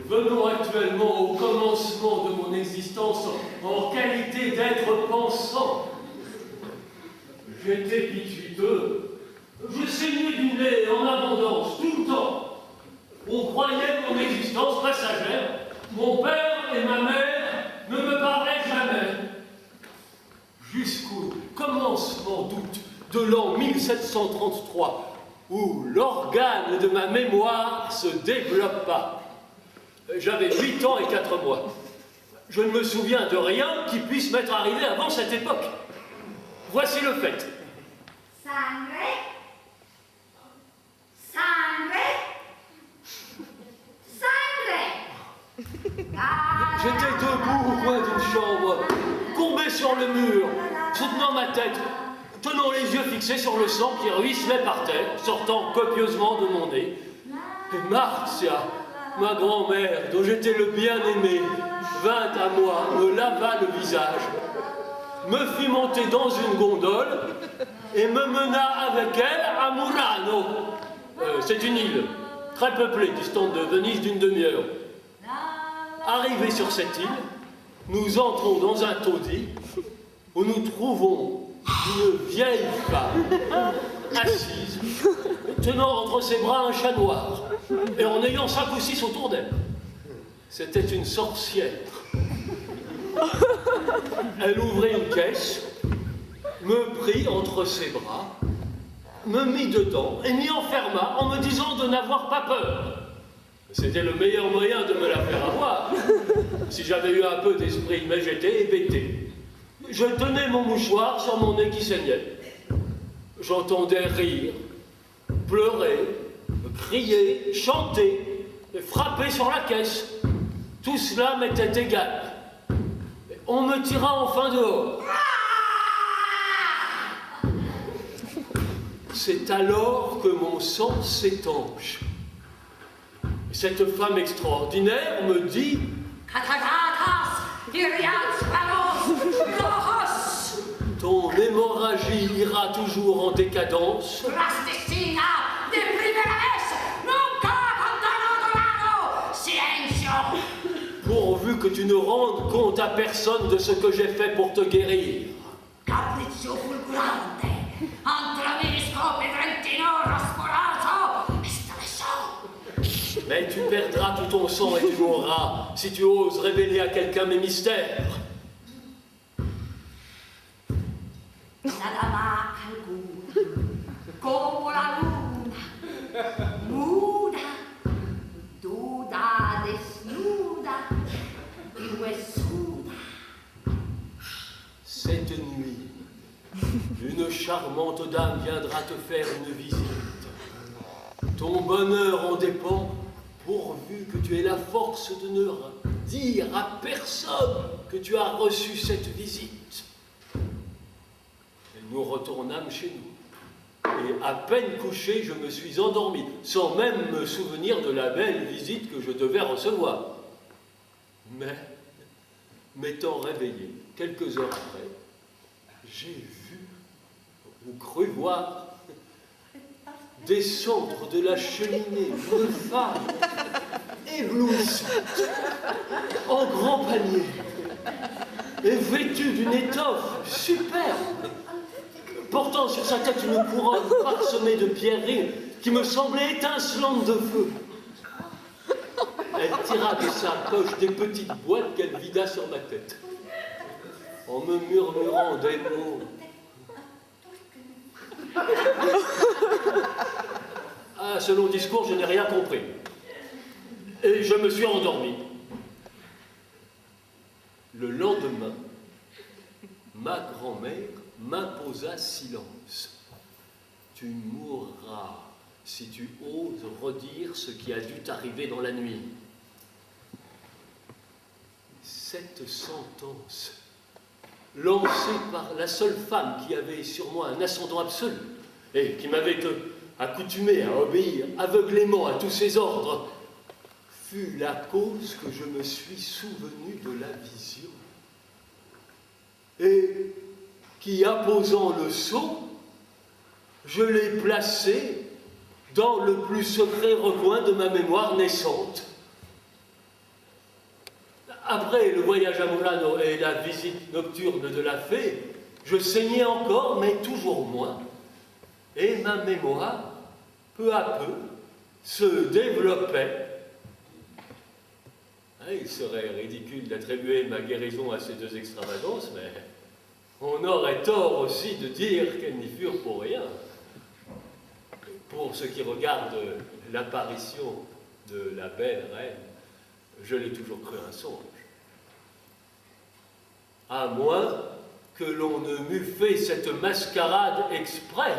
Venons actuellement au commencement de mon existence en qualité d'être pensant. J'étais pituiteux, je saignais du nez en abondance tout le temps. On croyait mon existence passagère. Mon père et ma mère ne me parlaient jamais. Jusqu'au commencement d'août de l'an 1733, où l'organe de ma mémoire se développa. J'avais 8 ans et 4 mois. Je ne me souviens de rien qui puisse m'être arrivé avant cette époque. Voici le fait. Sangre. Sangre. Sangre. J'étais debout au coin d'une chambre, courbé sur le mur, soutenant ma tête, tenant les yeux fixés sur le sang qui ruisselait par terre, sortant copieusement de mon nez. Et Marcia, ma grand-mère, dont j'étais le bien-aimé, vint à moi, me lava le visage, me fit monter dans une gondole et me mena avec elle à Murano. C'est une île, très peuplée, distante de Venise d'une demi-heure. Arrivés sur cette île, nous entrons dans un taudis où nous trouvons une vieille femme assise, tenant entre ses bras un chat noir et en ayant 5 ou 6 autour d'elle. C'était une sorcière. Elle ouvrit une caisse, me prit entre ses bras, me mit dedans et m'y enferma en me disant de n'avoir pas peur. C'était le meilleur moyen de me la faire avoir, si j'avais eu un peu d'esprit, mais j'étais hébété. Je tenais mon mouchoir sur mon nez qui saignait. J'entendais rire, pleurer, crier, chanter, frapper sur la caisse. Tout cela m'était égal. On me tira enfin dehors. C'est alors que mon sang s'étanche. Cette femme extraordinaire me dit ton hémorragie ira toujours en décadence. Pourvu que tu ne rendes compte à personne de ce que j'ai fait pour te guérir. Mais tu perdras tout ton sang et tu mourras si tu oses révéler à quelqu'un mes mystères. Cette nuit, une charmante dame viendra te faire une visite. Ton bonheur en dépend, pourvu que tu aies la force de ne dire à personne que tu as reçu cette visite. Et nous retournâmes chez nous. Et à peine couché, je me suis endormi, sans même me souvenir de la belle visite que je devais recevoir. Mais, m'étant réveillé quelques heures après, j'ai vu, ou cru voir, descendre de la cheminée une femme éblouissante, en grand panier, et vêtue d'une étoffe superbe, portant sur sa tête une couronne parsemée de pierreries qui me semblait étincelante de feu. Elle tira de sa poche des petites boîtes qu'elle vida sur ma tête, en me murmurant des mots. À ce long discours, je n'ai rien compris. Et je me suis endormi. Le lendemain, ma grand-mère m'imposa silence. Tu mourras si tu oses redire ce qui a dû t'arriver dans la nuit. Cette sentence, lancée par la seule femme qui avait sur moi un ascendant absolu et qui m'avait accoutumé à obéir aveuglément à tous ses ordres, fut la cause que je me suis souvenu de la vision et qui, apposant le sceau, je l'ai placé dans le plus secret recoin de ma mémoire naissante. Après le voyage à Murano et la visite nocturne de la fée, je saignais encore, mais toujours moins, et ma mémoire, peu à peu, se développait. Il serait ridicule d'attribuer ma guérison à ces deux extravagances, mais on aurait tort aussi de dire qu'elles n'y furent pour rien. Pour ce qui regarde l'apparition de la belle reine, je l'ai toujours cru un songe. À moins que l'on ne m'eût fait cette mascarade exprès